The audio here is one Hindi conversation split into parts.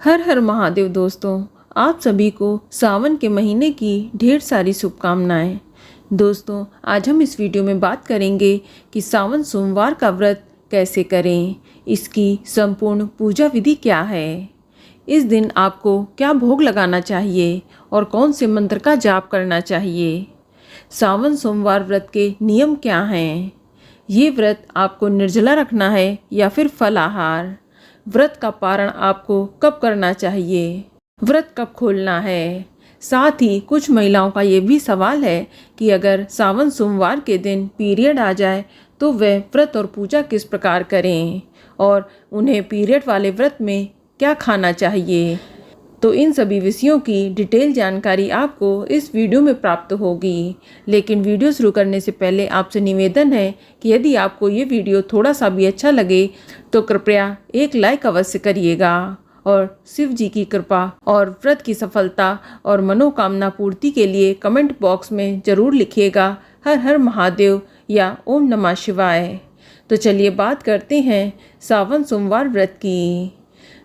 हर हर महादेव दोस्तों, आप सभी को सावन के महीने की ढेर सारी शुभकामनाएं। दोस्तों, आज हम इस वीडियो में बात करेंगे कि सावन सोमवार का व्रत कैसे करें, इसकी संपूर्ण पूजा विधि क्या है, इस दिन आपको क्या भोग लगाना चाहिए और कौन से मंत्र का जाप करना चाहिए। सावन सोमवार व्रत के नियम क्या हैं, ये व्रत आपको निर्जला रखना है या फिर फलाहार, व्रत का पारण आपको कब करना चाहिए, व्रत कब खोलना है। साथ ही कुछ महिलाओं का ये भी सवाल है कि अगर सावन सोमवार के दिन पीरियड आ जाए तो वे व्रत और पूजा किस प्रकार करें और उन्हें पीरियड वाले व्रत में क्या खाना चाहिए। तो इन सभी विषयों की डिटेल जानकारी आपको इस वीडियो में प्राप्त होगी। लेकिन वीडियो शुरू करने से पहले आपसे निवेदन है कि यदि आपको ये वीडियो थोड़ा सा भी अच्छा लगे तो कृपया एक लाइक अवश्य करिएगा और शिव जी की कृपा और व्रत की सफलता और मनोकामना पूर्ति के लिए कमेंट बॉक्स में ज़रूर लिखिएगा हर हर महादेव या ओम नमः शिवाय। तो चलिए बात करते हैं सावन सोमवार व्रत की।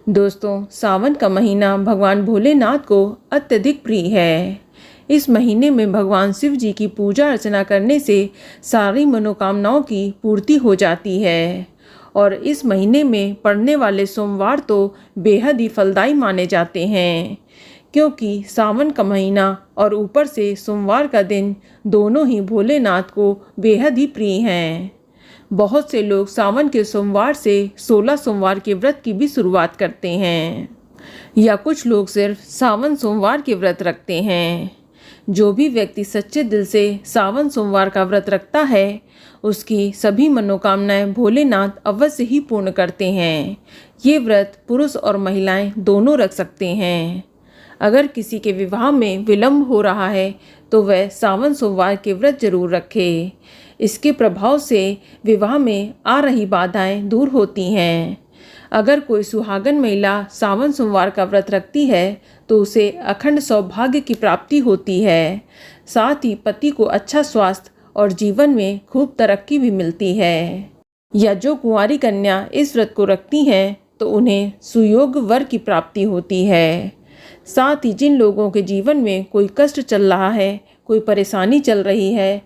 दोस्तों, सावन का महीना भगवान भोलेनाथ को अत्यधिक प्रिय है। इस महीने में भगवान शिव जी की पूजा अर्चना करने से सारी मनोकामनाओं की पूर्ति हो जाती है और इस महीने में पड़ने वाले सोमवार तो बेहद ही फलदायी माने जाते हैं, क्योंकि सावन का महीना और ऊपर से सोमवार का दिन दोनों ही भोलेनाथ को बेहद ही प्रिय हैं। बहुत से लोग सावन के सोमवार से 16 सोमवार के व्रत की भी शुरुआत करते हैं या कुछ लोग सिर्फ सावन सोमवार के व्रत रखते हैं। जो भी व्यक्ति सच्चे दिल से सावन सोमवार का व्रत रखता है उसकी सभी मनोकामनाएं भोलेनाथ अवश्य ही पूर्ण करते हैं। ये व्रत पुरुष और महिलाएं दोनों रख सकते हैं। अगर किसी के विवाह में विलंब हो रहा है तो वह सावन सोमवार के व्रत जरूर रखे। इसके प्रभाव से विवाह में आ रही बाधाएं दूर होती हैं। अगर कोई सुहागन महिला सावन सोमवार का व्रत रखती है तो उसे अखंड सौभाग्य की प्राप्ति होती है। साथ ही पति को अच्छा स्वास्थ्य और जीवन में खूब तरक्की भी मिलती है। या जो कुंवारी कन्या इस व्रत को रखती हैं तो उन्हें सुयोग वर की प्राप्ति होती है। साथ ही जिन लोगों के जीवन में कोई कष्ट चल रहा है, कोई परेशानी चल रही है,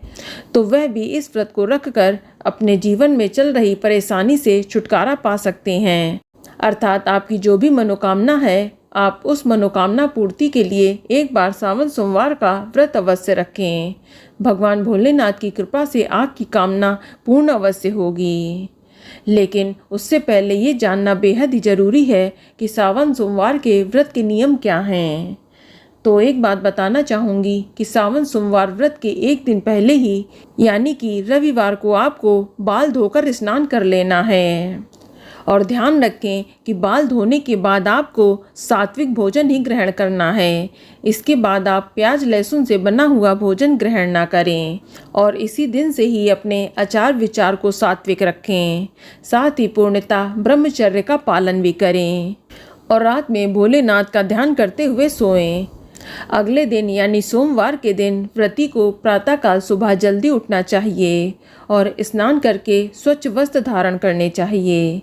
तो वह भी इस व्रत को रखकर अपने जीवन में चल रही परेशानी से छुटकारा पा सकते हैं। अर्थात आपकी जो भी मनोकामना है, आप उस मनोकामना पूर्ति के लिए एक बार सावन सोमवार का व्रत अवश्य रखें। भगवान भोलेनाथ की कृपा से आपकी कामना पूर्ण अवश्य होगी। लेकिन उससे पहले ये जानना बेहद ही जरूरी है कि सावन सोमवार के व्रत के नियम क्या हैं। तो एक बात बताना चाहूँगी कि सावन सोमवार व्रत के एक दिन पहले ही यानी कि रविवार को आपको बाल धोकर स्नान कर लेना है। और ध्यान रखें कि बाल धोने के बाद आपको सात्विक भोजन ही ग्रहण करना है। इसके बाद आप प्याज लहसुन से बना हुआ भोजन ग्रहण ना करें और इसी दिन से ही अपने आचार विचार को सात्विक रखें। साथ ही पूर्णतः ब्रह्मचर्य का पालन भी करें और रात में भोलेनाथ का ध्यान करते हुए सोएं। अगले दिन यानी सोमवार के दिन व्रती को प्रातःकाल सुबह जल्दी उठना चाहिए और स्नान करके स्वच्छ वस्त्र धारण करने चाहिए।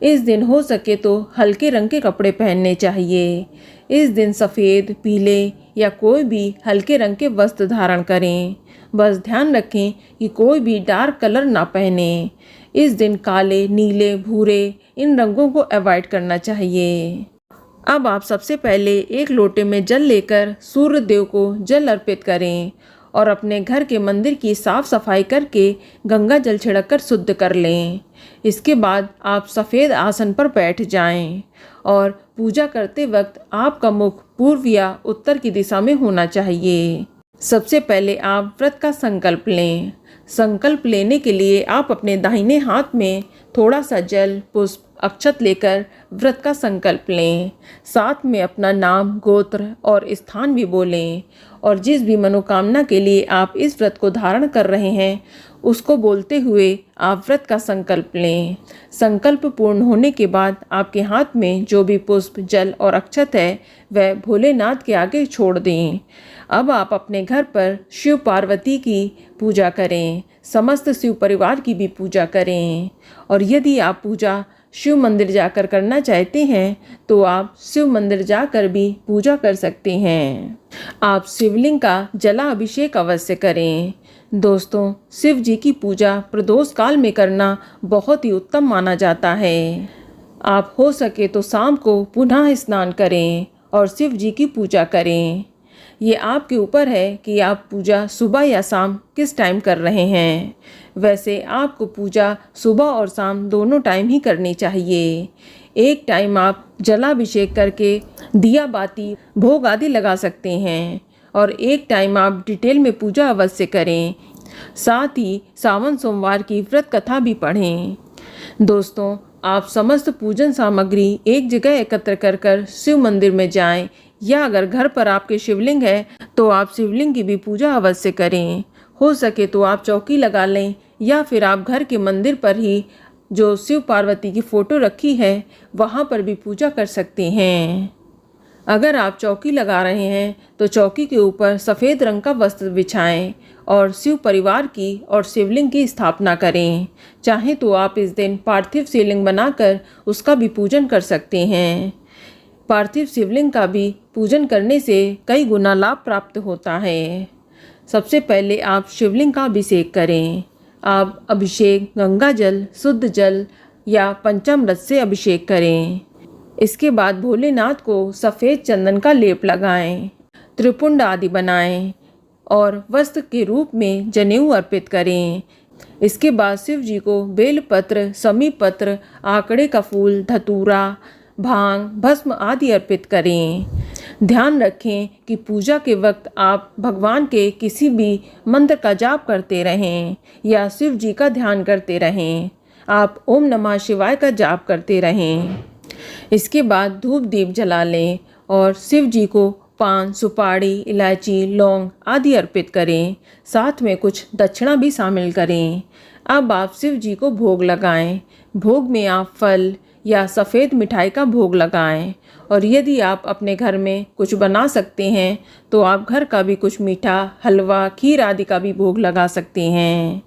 इस दिन हो सके तो हल्के रंग के कपड़े पहनने चाहिए। इस दिन सफ़ेद, पीले या कोई भी हल्के रंग के वस्त्र धारण करें। बस ध्यान रखें कि कोई भी डार्क कलर ना पहने। इस दिन काले, नीले, भूरे इन रंगों को अवॉइड करना चाहिए। अब आप सबसे पहले एक लोटे में जल लेकर सूर्य देव को जल अर्पित करें और अपने घर के मंदिर की साफ सफाई करके गंगा जल छिड़ककर शुद्ध कर लें। इसके बाद आप सफ़ेद आसन पर बैठ जाएं और पूजा करते वक्त आपका मुख पूर्व या उत्तर की दिशा में होना चाहिए। सबसे पहले आप व्रत का संकल्प लें। संकल्प लेने के लिए आप अपने दाहिने हाथ में थोड़ा सा जल, पुष्प, अक्षत लेकर व्रत का संकल्प लें। साथ में अपना नाम, गोत्र और स्थान भी बोलें और जिस भी मनोकामना के लिए आप इस व्रत को धारण कर रहे हैं उसको बोलते हुए आप व्रत का संकल्प लें। संकल्प पूर्ण होने के बाद आपके हाथ में जो भी पुष्प, जल और अक्षत है वह भोलेनाथ के आगे छोड़ दें। अब आप अपने घर पर शिव पार्वती की पूजा करें, समस्त शिव परिवार की भी पूजा करें और यदि आप पूजा शिव मंदिर जाकर करना चाहते हैं तो आप शिव मंदिर जाकर भी पूजा कर सकते हैं। आप शिवलिंग का जला अभिषेक अवश्य करें। दोस्तों, शिव जी की पूजा प्रदोष काल में करना बहुत ही उत्तम माना जाता है। आप हो सके तो शाम को पुनः स्नान करें और शिव जी की पूजा करें। ये आपके ऊपर है कि आप पूजा सुबह या शाम किस टाइम कर रहे हैं। वैसे आपको पूजा सुबह और शाम दोनों टाइम ही करनी चाहिए। एक टाइम आप जलाभिषेक करके दिया बाती भोग आदि लगा सकते हैं और एक टाइम आप डिटेल में पूजा अवश्य करें। साथ ही सावन सोमवार की व्रत कथा भी पढ़ें। दोस्तों, आप समस्त पूजन सामग्री एक जगह एकत्र कर शिव मंदिर में जाएं, या अगर घर पर आपके शिवलिंग है तो आप शिवलिंग की भी पूजा अवश्य करें। हो सके तो आप चौकी लगा लें या फिर आप घर के मंदिर पर ही जो शिव पार्वती की फ़ोटो रखी है वहाँ पर भी पूजा कर सकते हैं। अगर आप चौकी लगा रहे हैं तो चौकी के ऊपर सफ़ेद रंग का वस्त्र बिछाएं और शिव परिवार की और शिवलिंग की स्थापना करें। चाहे तो आप इस दिन पार्थिव शिवलिंग बनाकर उसका भी पूजन कर सकते हैं। पार्थिव शिवलिंग का भी पूजन करने से कई गुना लाभ प्राप्त होता है। सबसे पहले आप शिवलिंग का अभिषेक करें। आप अभिषेक गंगा जल, शुद्ध जल या पंचामृत से अभिषेक करें। इसके बाद भोलेनाथ को सफ़ेद चंदन का लेप लगाएं, त्रिपुंड आदि बनाएं और वस्त्र के रूप में जनेऊ अर्पित करें। इसके बाद शिव जी को बेलपत्र, समीपत्र, आकड़े का फूल, धतूरा, भांग, भस्म आदि अर्पित करें। ध्यान रखें कि पूजा के वक्त आप भगवान के किसी भी मंत्र का जाप करते रहें या शिव जी का ध्यान करते रहें। आप ओम नमः शिवाय का जाप करते रहें। इसके बाद धूप दीप जला लें और शिव जी को पान, सुपारी, इलायची, लौंग आदि अर्पित करें। साथ में कुछ दक्षिणा भी शामिल करें। अब आप शिव जी को भोग लगाएं। भोग में आप फल या सफ़ेद मिठाई का भोग लगाएं और यदि आप अपने घर में कुछ बना सकते हैं तो आप घर का भी कुछ मीठा, हलवा, खीर आदि का भी भोग लगा सकते हैं।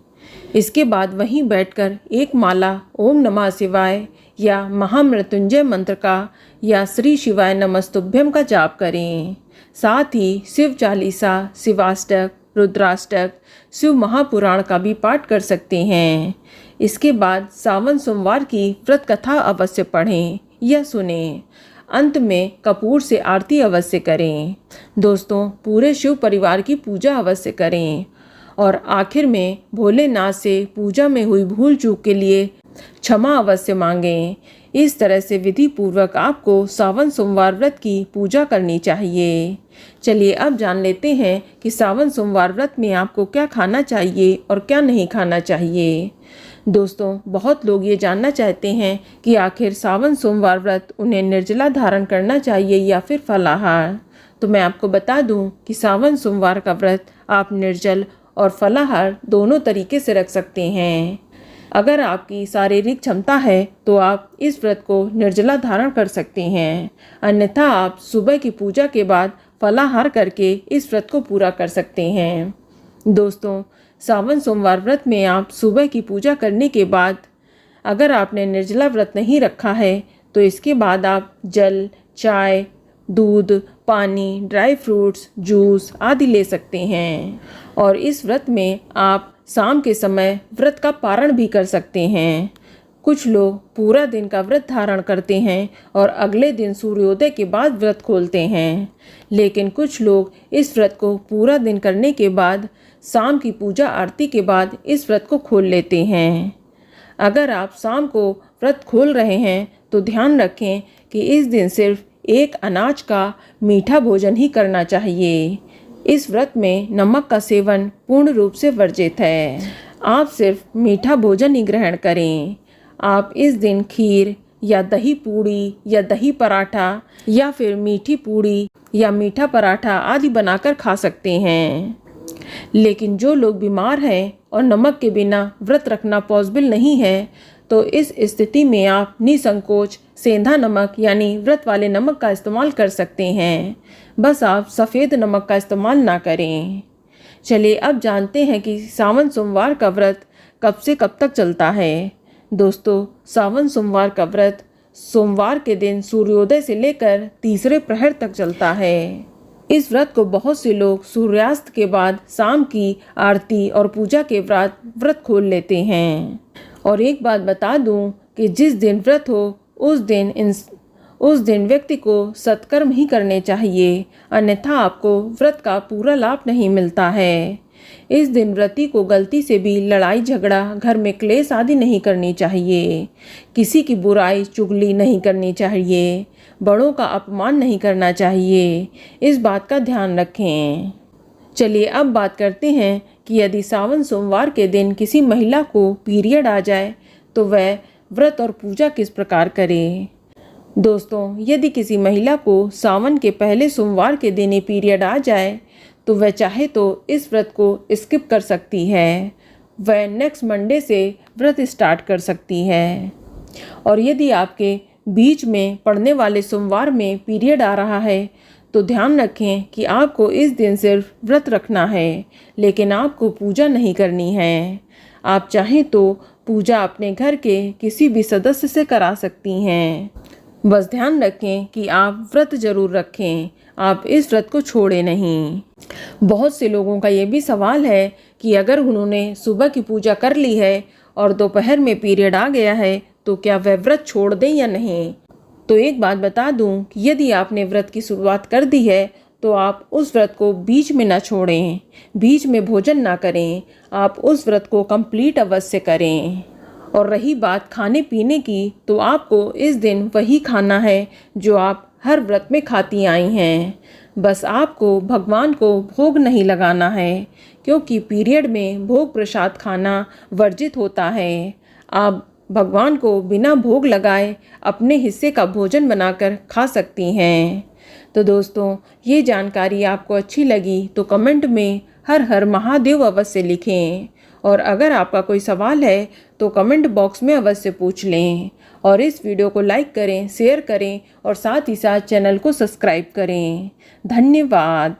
इसके बाद वहीं बैठकर एक माला ओम नमः शिवाय या महामृत्युंजय मंत्र का या श्री शिवाय नमस्तुभ्यम का जाप करें। साथ ही शिव चालीसा, शिवाष्टक, रुद्राष्टक, शिव महापुराण का भी पाठ कर सकते हैं। इसके बाद सावन सोमवार की व्रत कथा अवश्य पढ़ें या सुनें। अंत में कपूर से आरती अवश्य करें। दोस्तों, पूरे शिव परिवार की पूजा अवश्य करें और आखिर में भोलेनाथ से पूजा में हुई भूल चूक के लिए क्षमा अवश्य मांगें। इस तरह से विधि पूर्वक आपको सावन सोमवार व्रत की पूजा करनी चाहिए। चलिए अब जान लेते हैं कि सावन सोमवार व्रत में आपको क्या खाना चाहिए और क्या नहीं खाना चाहिए। दोस्तों, बहुत लोग ये जानना चाहते हैं कि आखिर सावन सोमवार व्रत उन्हें निर्जला धारण करना चाहिए या फिर फलाहार। तो मैं आपको बता दूं कि सावन सोमवार का व्रत आप निर्जल और फलाहार दोनों तरीके से रख सकते हैं। अगर आपकी शारीरिक क्षमता है तो आप इस व्रत को निर्जला धारण कर सकते हैं, अन्यथा आप सुबह की पूजा के बाद फलाहार करके इस व्रत को पूरा कर सकते हैं। दोस्तों, सावन सोमवार व्रत में आप सुबह की पूजा करने के बाद अगर आपने निर्जला व्रत नहीं रखा है तो इसके बाद आप जल, चाय, दूध, पानी, ड्राई फ्रूट्स, जूस आदि ले सकते हैं और इस व्रत में आप शाम के समय व्रत का पारण भी कर सकते हैं। कुछ लोग पूरा दिन का व्रत धारण करते हैं और अगले दिन सूर्योदय के बाद व्रत खोलते हैं, लेकिन कुछ लोग इस व्रत को पूरा दिन करने के बाद शाम की पूजा आरती के बाद इस व्रत को खोल लेते हैं। अगर आप शाम को व्रत खोल रहे हैं तो ध्यान रखें कि इस दिन सिर्फ एक अनाज का मीठा भोजन ही करना चाहिए। इस व्रत में नमक का सेवन पूर्ण रूप से वर्जित है। आप सिर्फ मीठा भोजन ही ग्रहण करें। आप इस दिन खीर या दही पूड़ी या दही पराठा या फिर मीठी पूड़ी या मीठा पराठा आदि बनाकर खा सकते हैं। लेकिन जो लोग बीमार हैं और नमक के बिना व्रत रखना पॉसिबल नहीं है तो इस स्थिति में आप निसंकोच सेंधा नमक यानी व्रत वाले नमक का इस्तेमाल कर सकते हैं। बस आप सफ़ेद नमक का इस्तेमाल ना करें। चलिए अब जानते हैं कि सावन सोमवार का व्रत कब से कब तक चलता है। दोस्तों, सावन सोमवार का व्रत सोमवार के दिन सूर्योदय से लेकर तीसरे प्रहर तक चलता है। इस व्रत को बहुत से लोग सूर्यास्त के बाद शाम की आरती और पूजा के व्रत खोल लेते हैं। और एक बात बता दूं कि जिस दिन व्रत हो उस दिन व्यक्ति को सत्कर्म ही करने चाहिए, अन्यथा आपको व्रत का पूरा लाभ नहीं मिलता है। इस दिन व्रती को गलती से भी लड़ाई झगड़ा, घर में क्लेश आदि नहीं करनी चाहिए। किसी की बुराई चुगली नहीं करनी चाहिए। बड़ों का अपमान नहीं करना चाहिए। इस बात का ध्यान रखें। चलिए अब बात करते हैं कि यदि सावन सोमवार के दिन किसी महिला को पीरियड आ जाए तो वह व्रत और पूजा किस प्रकार करे। दोस्तों, यदि किसी महिला को सावन के पहले सोमवार के दिन पीरियड आ जाए तो वह चाहे तो इस व्रत को स्किप कर सकती है। वह नेक्स्ट मंडे से व्रत स्टार्ट कर सकती है। और यदि आपके बीच में पड़ने वाले सोमवार में पीरियड आ रहा है तो ध्यान रखें कि आपको इस दिन सिर्फ व्रत रखना है, लेकिन आपको पूजा नहीं करनी है। आप चाहें तो पूजा अपने घर के किसी भी सदस्य से करा सकती हैं। बस ध्यान रखें कि आप व्रत जरूर रखें, आप इस व्रत को छोड़ें नहीं। बहुत से लोगों का ये भी सवाल है कि अगर उन्होंने सुबह की पूजा कर ली है और दोपहर में पीरियड आ गया है तो क्या वह व्रत छोड़ दें या नहीं। तो एक बात बता दूं कि यदि आपने व्रत की शुरुआत कर दी है तो आप उस व्रत को बीच में ना छोड़ें, बीच में भोजन ना करें। आप उस व्रत को कंप्लीट अवश्य करें। और रही बात खाने पीने की, तो आपको इस दिन वही खाना है जो आप हर व्रत में खाती आई हैं। बस आपको भगवान को भोग नहीं लगाना है, क्योंकि पीरियड में भोग प्रसाद खाना वर्जित होता है। आप भगवान को बिना भोग लगाए अपने हिस्से का भोजन बनाकर खा सकती हैं। तो दोस्तों, ये जानकारी आपको अच्छी लगी तो कमेंट में हर हर महादेव अवश्य लिखें। और अगर आपका कोई सवाल है तो कमेंट बॉक्स में अवश्य पूछ लें। और इस वीडियो को लाइक करें, शेयर करें और साथ ही साथ चैनल को सब्सक्राइब करें। धन्यवाद।